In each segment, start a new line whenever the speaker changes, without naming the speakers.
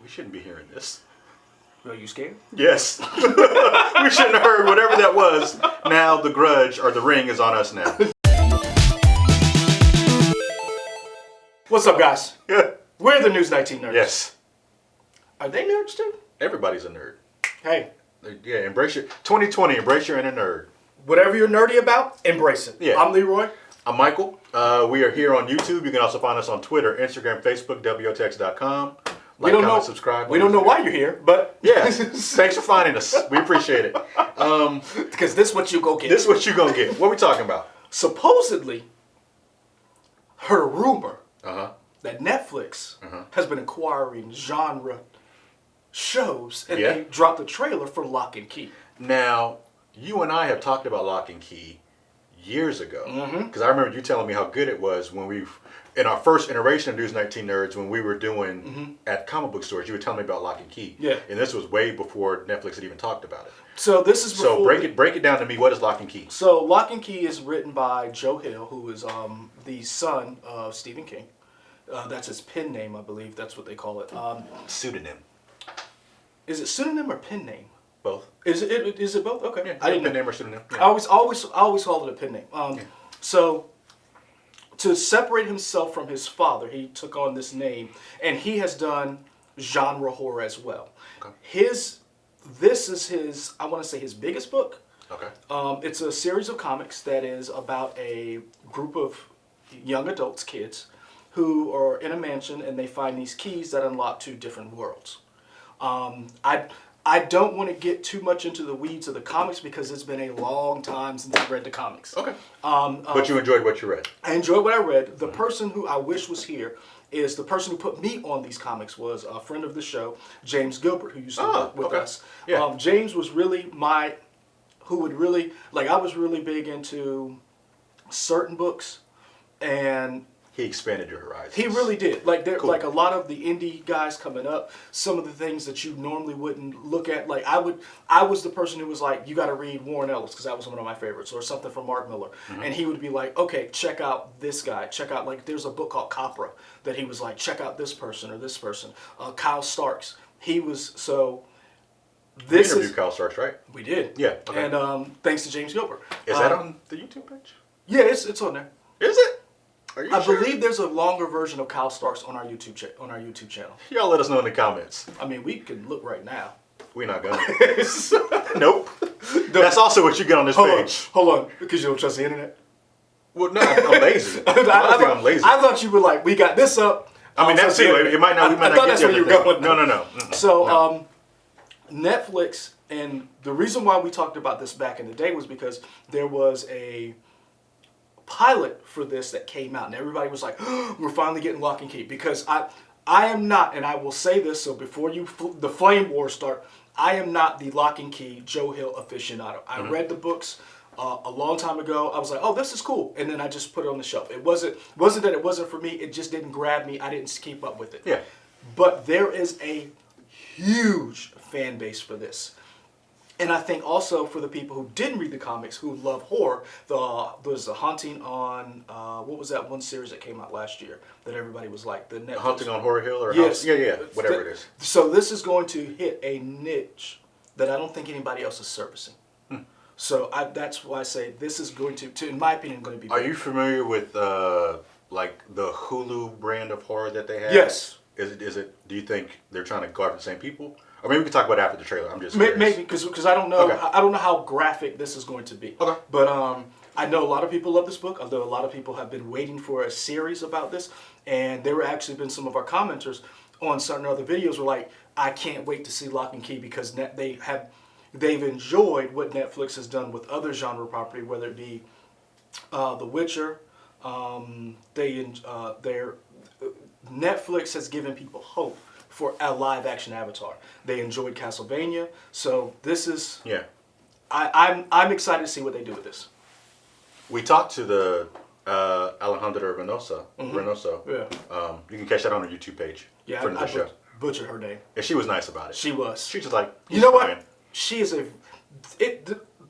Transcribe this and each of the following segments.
We shouldn't be hearing this.
Are you scared?
Yes. We shouldn't have heard whatever that was. Now the grudge or the ring is on us now.
What's up, guys?
Yeah.
We're the News 19 Nerds.
Yes.
Are they nerds too?
Everybody's a nerd.
Hey.
Yeah, embrace your 2020. Embrace your inner nerd.
Whatever you're nerdy about, embrace it.
Yeah.
I'm Leroy.
I'm Michael. We are here on YouTube. You can also find us on Twitter, Instagram, Facebook, WOTX.com.
We don't know.
Subscribe.
We don't know why you're here, but
yeah. Thanks for finding us. We appreciate it.
Because this is what you go get.
This is what you gonna get. What are we talking about?
Supposedly, heard a rumor that Netflix has been acquiring genre shows, and they dropped the trailer for Locke and Key.
Now, you and I have talked about Locke and Key years ago, because I remember you telling me how good it was when in our first iteration of News 19 Nerds, when we were doing at comic book stores. You were telling me about Locke and Key, and this was way before Netflix had even talked about it.
So this is before
break it down to me. What is Locke and Key?
So Locke and Key is written by Joe Hill, who is the son of Stephen King. That's his pen name, I believe. That's what they call it.
Pseudonym.
Is it pseudonym or pen name?
Both.
Is it both? Okay.
Yeah,
I didn't
pen
know.
name or pseudonym. Yeah.
I always called it a pen name. So to separate himself from his father, he took on this name, and he has done genre horror as well. Okay. This is his, I want to say, his biggest book. Okay. It's a series of comics that is about a group of young adults, kids, who are in a mansion, and they find these keys that unlock two different worlds. I don't want to get too much into the weeds of the comics because it's been a long time since I've read the comics. Okay.
But you enjoyed what you read.
I enjoyed what I read. The person who I wish was here is the person who put me on these comics was a friend of the show, James Gilbert, who used to work with us. Yeah. James was really I was really big into certain books, and
he expanded your horizons.
He really did. Like like a lot of the indie guys coming up, some of the things that you normally wouldn't look at. Like I was the person who was like, you got to read Warren Ellis because that was one of my favorites, or something from Mark Miller. And he would be like, okay, check out this guy. Check out, like, there's a book called Copra that he was like, check out this person or this person. Kyle Starks. He was so.
We interviewed Kyle Starks, right?
We did.
Yeah. Okay.
And thanks to James Gilbert.
Is that on the YouTube page?
Yeah, it's on there.
Is it? I
believe there's a longer version of Kyle Starks on our YouTube channel.
Y'all let us know in the comments.
I mean, we can look right now.
We're not gonna. Nope. That's also what you get on this page.
Hold on, because you don't trust the internet.
Well, no, I'm lazy. I'm lazy.
I thought you were like, we got this up.
I mean, that's it. It might not. We might not get
that's where you're going.
No.
So, Netflix, and the reason why we talked about this back in the day was because there was a pilot for this that came out, and everybody was like, oh, we're finally getting Locke and Key, because I am not, and I will say this, so before the flame wars start, I am not the Locke and Key Joe Hill aficionado. I read the books a long time ago. I was like, oh, this is cool, and then I just put it on the shelf. It wasn't that it wasn't for me, it just didn't grab me. I didn't keep up with it. Yeah. But there is a huge fan base for this. And I think also for the people who didn't read the comics, who love horror, there's a Haunting on, what was that one series that came out last year that everybody was like, the Netflix.
Haunting on Horror Hill? Or
yes.
Whatever it is.
So this is going to hit a niche that I don't think anybody else is servicing. So that's why I say this is going to, in my opinion, going to be big.
Are you familiar with like the Hulu brand of horror that they have?
Yes.
Is it? Do you think they're trying to go after the same people? Or maybe we can talk about it after the trailer. I'm just curious.
Maybe because I don't know. Okay. I don't know how graphic this is going to be. Okay. But I know a lot of people love this book. I know a lot of people have been waiting for a series about this, and there were actually been some of our commenters on certain other videos were like, I can't wait to see Locke and Key because they've enjoyed what Netflix has done with other genre property, whether it be The Witcher. Netflix has given people hope for a live action Avatar. They enjoyed Castlevania, so this is I'm excited to see what they do with this.
We talked to the Alejandra Reynoso. Yeah. You can catch that on our YouTube page.
Yeah, I butchered her name.
And she was nice about it.
She was.
She was like,
you know what? She is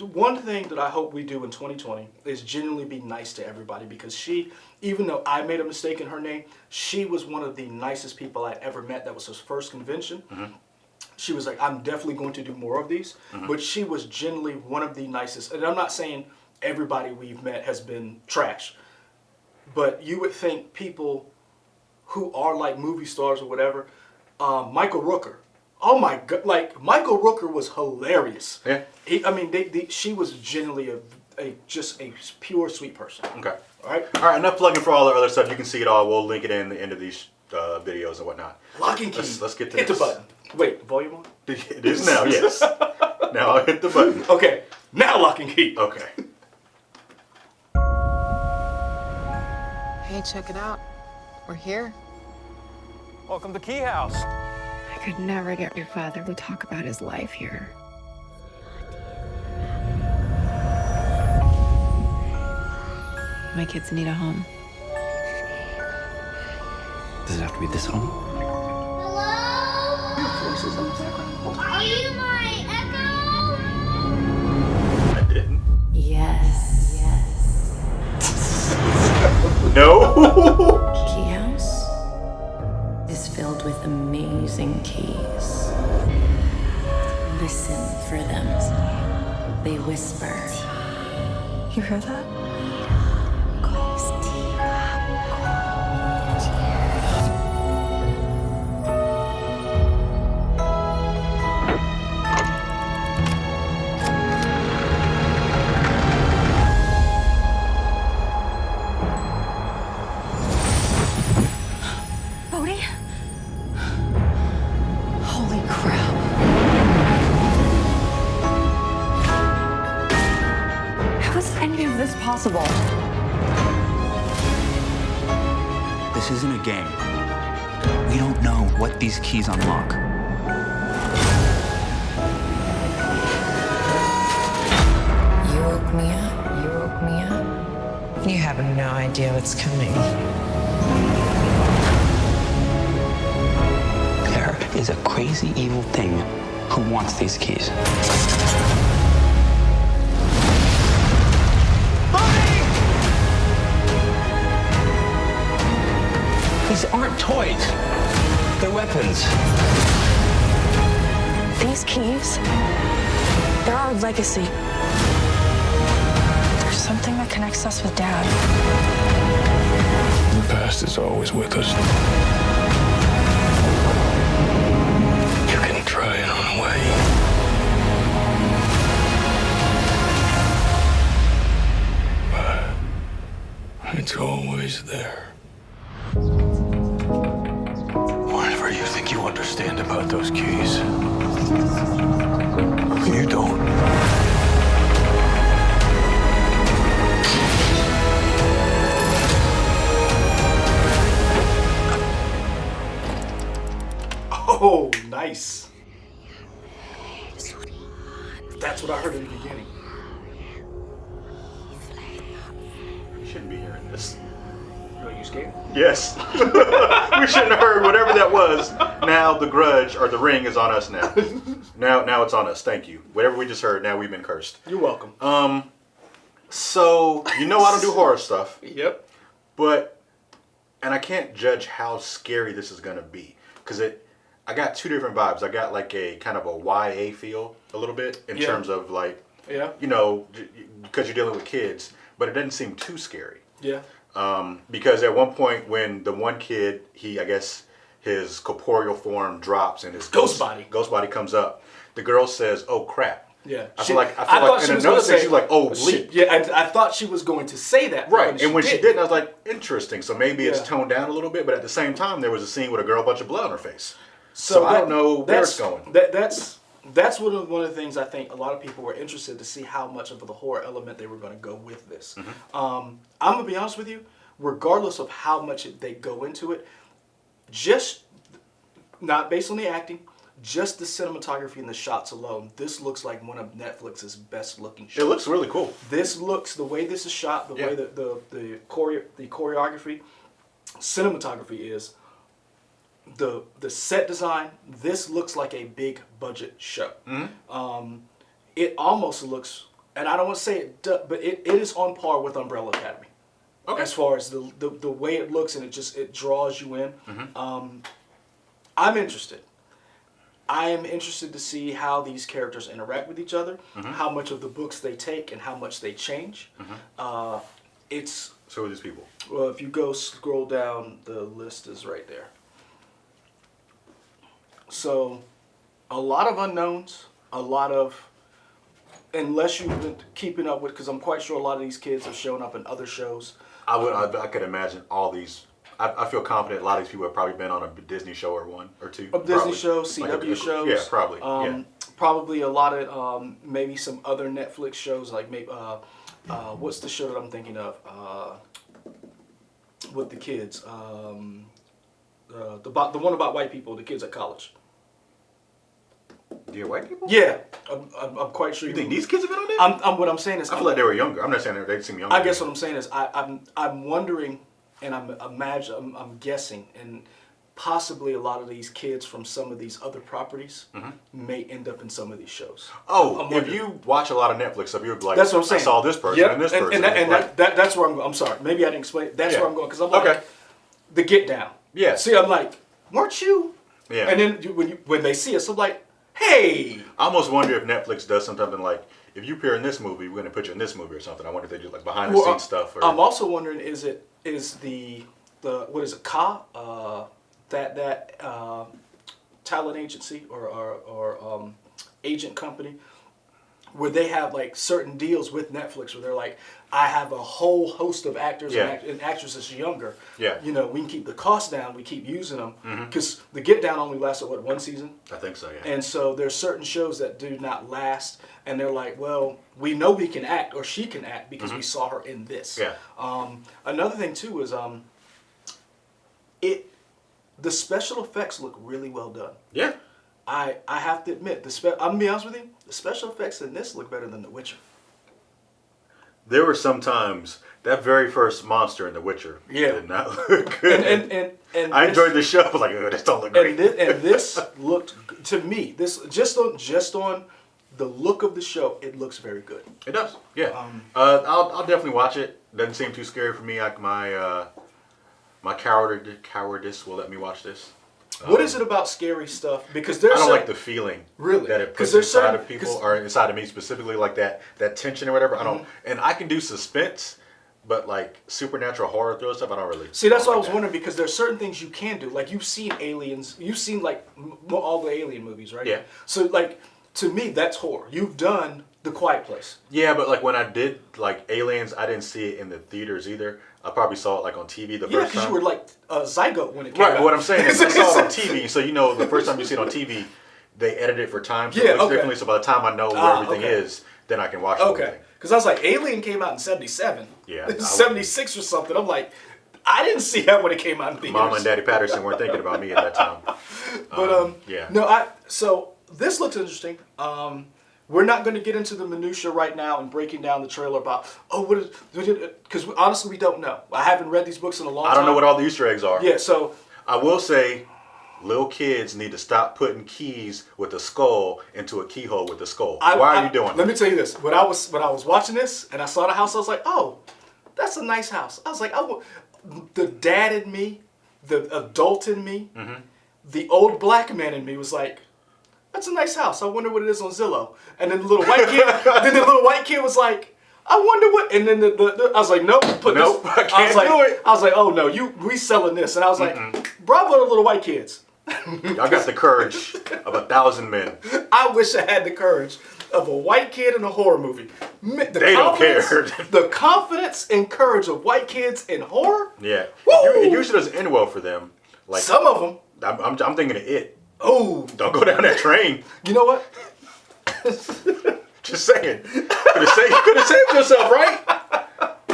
one thing that I hope we do in 2020 is genuinely be nice to everybody, because she, even though I made a mistake in her name, she was one of the nicest people I ever met. That was her first convention. She was like, I'm definitely going to do more of these. But she was genuinely one of the nicest. And I'm not saying everybody we've met has been trash. But you would think people who are like movie stars or whatever, Michael Rooker. Oh my God! Like, Michael Rooker was hilarious.
Yeah.
She was genuinely just a pure sweet person.
Okay.
All right.
All right. Enough plugging for all the other stuff. You can see it all. We'll link it in the end of these videos and whatnot.
Lock and Key.
Let's get to
hit
this.
the button. Wait, volume on?
It is now. Yes. Now I'll hit the button.
Okay. Now Lock and Key.
Okay.
Hey, check it out. We're here.
Welcome to Key House.
I could never get your father to talk about his life here. My kids need a home.
Does it have to be this home?
Are you my echo?
I didn't.
Yes.
No.
Key House is filled with amazing keys. Listen for them. They whisper. You hear that? Bodhi? Holy crap. How is any of this possible?
This isn't a game. We don't know what these keys unlock.
You woke me up. You woke me up.
You have no idea what's coming.
There is a crazy evil thing who wants these keys.
These aren't toys. They're weapons.
These keys, they're our legacy. There's something that connects us with Dad.
The past is always with us. You can try and run away. But it's always there. Whatever you think you understand about those keys, you don't.
Oh, nice. That's what I heard in the beginning.
You shouldn't be hearing this.
Are you scared?
Yes. We shouldn't have heard whatever that was. Now the grudge or the ring is on us now. Now it's on us. Thank you. Whatever we just heard, now we've been cursed.
You're welcome.
So, I don't do horror stuff,
Yep.
and I can't judge how scary this is going to be. Because I got two different vibes. I got like a kind of a YA feel a little bit in terms of like,
Yeah.
because you're dealing with kids, but it doesn't seem too scary.
Yeah.
Because at one point when the one kid, I guess his corporeal form drops and his
Ghost body
comes up, the girl says, "Oh crap."
Yeah.
I feel like
thought she
in
was
another
gonna
thing
say-
she's like, "Oh, bleep."
I thought she was going to say that.
Right, and when she
didn't.
didn't, I was like, interesting. So maybe it's
Yeah.
toned down a little bit, but at the same time, there was a scene with a girl, a bunch of blood on her face. So I don't know where it's going.
That's one of the things I think a lot of people were interested to see how much of the horror element they were going to go with this. I'm gonna be honest with you, regardless of how much they go into it, just not based on the acting, just the cinematography and the shots alone, this looks like one of Netflix's best looking shows.
It looks really cool.
This looks, the way this is shot, the
Yeah.
way that the choreography, cinematography is, the set design, this looks like a big budget show. It almost looks and I don't want to say it, but it is on par with Umbrella Academy.
Okay.
As far as the way it looks, and it draws you in. I'm interested. I am interested to see how these characters interact with each other, how much of the books they take, and how much they change. It's
So are these people.
well, if you go scroll down, the list is right there. So, a lot of unknowns, a lot of, unless you've been keeping up with, because I'm quite sure a lot of these kids have shown up in other shows.
I could imagine all these. I feel confident a lot of these people have probably been on a Disney show or one or two.
A Disney show, CW shows.
Yeah, probably. Yeah.
Probably a lot of maybe some other Netflix shows, like maybe what's the show that I'm thinking of with the kids? The one about white people, the kids at college.
Dear white people?
Yeah, I'm quite sure.
You think these kids have been on there?
What I'm saying is,
I feel like they were younger. I'm not saying they seem younger.
I guess what I'm saying is, I'm wondering, and I'm guessing, and possibly a lot of these kids from some of these other properties may end up in some of these shows.
Oh, if you watch a lot of Netflix stuff, you're like,
that's what I'm saying.
I saw this person and this person.
That's where I'm sorry, maybe I didn't explain it. That's where I'm going, because I'm like,
okay.
The Get Down.
Yeah.
See, I'm like, weren't you?
Yeah.
And then when they see us, I'm like, hey.
I almost wonder if Netflix does something like, if you appear in this movie, we're going to put you in this movie or something. I wonder if they do like behind the scenes stuff. Or...
I'm also wondering, is the what is it, Ka? That talent agency or agent company, where they have like certain deals with Netflix where they're like, I have a whole host of actors and actresses younger.
Yeah.
You know, we can keep the cost down. We keep using them because the Get Down only lasted one season.
I think so. Yeah.
And so there's certain shows that do not last, and they're like, well, we know we can act, or she can act, because we saw her in this.
Yeah.
Another thing too is the special effects look really well done.
Yeah.
I have to admit, I'm gonna be honest with you, the special effects in this look better than The Witcher.
There were some times that very first monster in The Witcher did not look good.
And
I enjoyed the show. I was like, oh, this don't look great.
And this looked, to me, this just on the look of the show, it looks very good.
It does. Yeah. I'll definitely watch it. Doesn't seem too scary for me. Like my cowardice will let me watch this.
What is it about scary stuff? Because
I don't like the feeling that it puts
there's
inside of people, or inside of me specifically, like that tension or whatever. I don't, and I can do suspense, but like supernatural horror thriller stuff, I don't really.
See, that's what I was wondering, because there's certain things you can do. Like, you've seen Aliens, you've seen like all the Alien movies, right?
Yeah.
So like, to me, that's horror. You've done The Quiet Place.
Yeah, but like when I did like Aliens, I didn't see it in the theaters either. I probably saw it like on TV the first time.
Yeah, because you were like a zygote when it came
out. Right, but what I'm saying is I saw it on TV, so you know the first time you see it on TV, they edit it for time, so it looks differently. So by the time I know where everything is, then I can watch it.
Okay, because I was like, Alien came out in '77.
Yeah.
76 or something. I'm like, I didn't see that when it came out in theaters.
Mama and Daddy Patterson weren't thinking about me at that time.
But
yeah.
No, so this looks interesting. We're not going to get into the minutia right now and breaking down the trailer about, what is, because honestly, we don't know. I haven't read these books in a long time.
I don't know what all the Easter eggs are.
Yeah, so.
I will say, little kids need to stop putting keys with a skull into a keyhole with a skull. Why are you doing that?
Let me tell you this. When I was watching this and I saw the house, I was like, oh, that's a nice house. I was like, the dad in me, the adult in me, the old black man in me was like, that's a nice house. I wonder what it is on Zillow. And then the little white kid, was like, I wonder what. And then I was like, nope,
I can't do it.
I was like, oh no, we selling this. And I was like, bravo to little white kids.
I got the courage of 1,000 men.
I wish I had the courage of a white kid in a horror movie.
They don't care.
The confidence and courage of white kids in horror.
Yeah, it usually doesn't end well for them. Like
some of them.
I'm thinking of It.
Oh,
don't go down that train.
You know what?
Just saying. You could have saved yourself, right?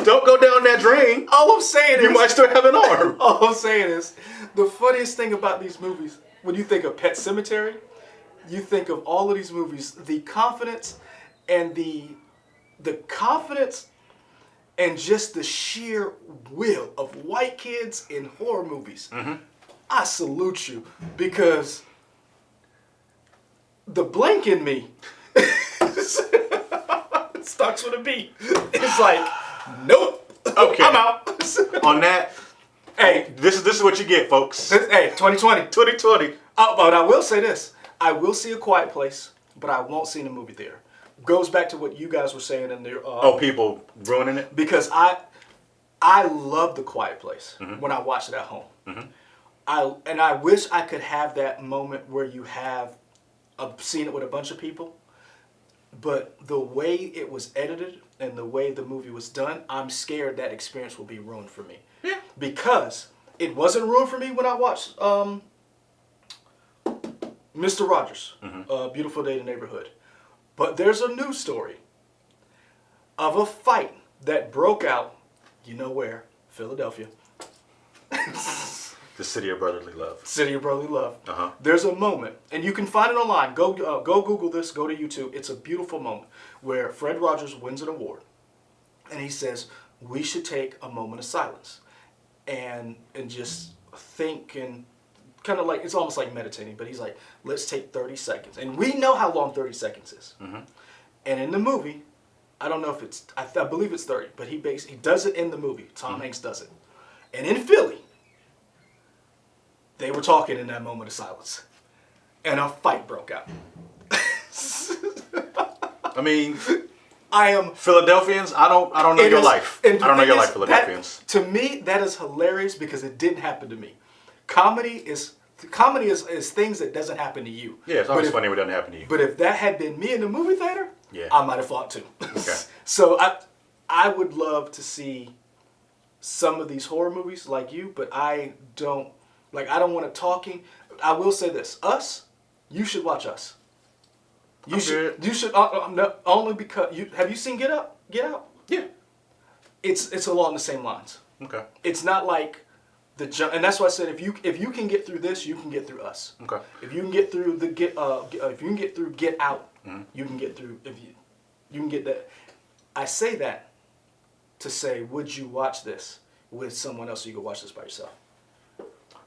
Don't go down that drain.
All I'm saying is,
you might still have an arm.
All I'm saying is, the funniest thing about these movies, when you think of Pet Sematary, you think of all of these movies, the confidence and the confidence and just the sheer will of white kids in horror movies. I salute you, because the blank in me Starts with a B. It's like, nope.
Okay.
I'm out.
On that,
Hey,
this is what you get, folks.
hey, 2020.
2020.
Oh, but I will say this. I will see A Quiet Place, but I won't see it in a movie theater. Goes back to what you guys were saying in there.
People ruining it?
Because I love The Quiet Place when I watch it at home. I wish I could have that moment where you have seen it with a bunch of people. But the way it was edited and the way the movie was done, I'm scared that experience will be ruined for me.
Yeah.
Because it wasn't ruined for me when I watched Mr. Rogers, Beautiful Day in the Neighborhood. But there's a news story of a fight that broke out, you know where, Philadelphia.
The city of brotherly love.
City of Brotherly Love.
Uh-huh.
There's a moment, and you can find it online. Go Google this. Go to YouTube. It's a beautiful moment where Fred Rogers wins an award, and he says we should take a moment of silence, and just think and kind of like it's almost like meditating. But he's like, let's take 30 seconds, and we know how long 30 seconds is. And in the movie, I don't know if it's I believe it's 30, but he does it in the movie. Tom Hanks does it, and in Philly. They were talking in that moment of silence, and a fight broke out.
I mean,
I am
Philadelphians. I don't know your life. I don't know your life, Philadelphians.
To me, that is hilarious because it didn't happen to me. Comedy is things that doesn't happen to you.
Yeah, it's always funny when it doesn't happen to you.
But if that had been me in the movie theater,
Yeah.
I might have fought too.
Okay.
So I would love to see some of these horror movies like you, but I don't want it talking. I will say this: Us, you should watch Us. You should only because have you seen Get Out? Get Out?
Yeah.
It's along the same lines.
Okay.
It's not like and that's why I said if you can get through this, you can get through Us.
Okay.
If you can get through if you can get through Get Out, you can get through you can get that. I say that to say, would you watch this with someone else, or you could watch this by yourself?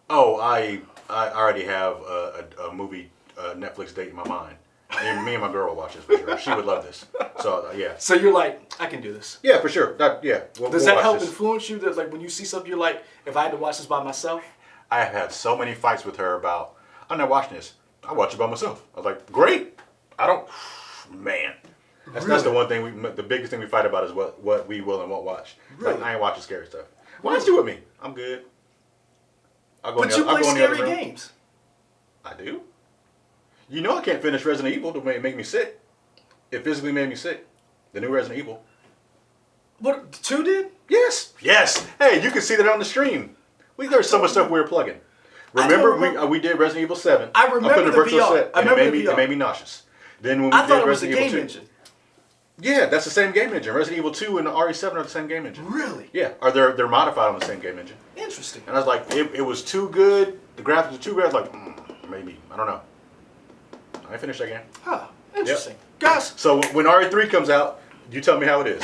Oh, I already have a movie Netflix date in my mind. Me and my girl will watch this for sure. She would love this. So yeah.
So you're like, I can do this.
Yeah, for sure.
Does that help influence you? That like when you see something, you're like, if I had to watch this by myself?
I have had so many fights with her about, I'm not watching this. I watch it by myself. I was like, great. Man. That's the one thing the biggest thing we fight about is what we will and won't watch.
Really?
Like, I ain't watching scary stuff. Watch it with me. I'm good.
But you play scary games.
I do. You know I can't finish Resident Evil to make me sick. It physically made me sick. The new Resident Evil.
What, 2 did?
Yes. Yes. Hey, you can see that on the stream. There's so much stuff we were plugging. Remember we did Resident Evil 7.
I remember
put in a
the
virtual
VR.
set,
I
and
remember
it made me nauseous. Then when we
I
did
thought it was the
Resident Evil
game
2,
engine.
Yeah, that's the same game engine. Resident Evil 2 and the RE7 are the same game engine.
Really?
Yeah, or they're modified on the same game engine.
Interesting.
And I was like, it was too good. The graphics were too good. I was like, maybe. I don't know. I finished that game.
Huh. Interesting. Yep. Guys.
So when RE3 comes out, you tell me how it is.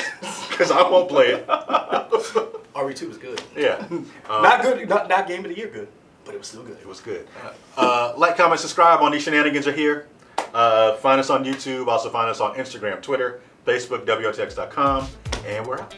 Because I won't play it.
RE2 was good.
Yeah.
Not good. Not game of the year good. But it was still good.
It was good. Like, comment, subscribe on These Shenanigans Are Here. Find us on YouTube. Also find us on Instagram, Twitter, Facebook, WOTX.com. And we're out.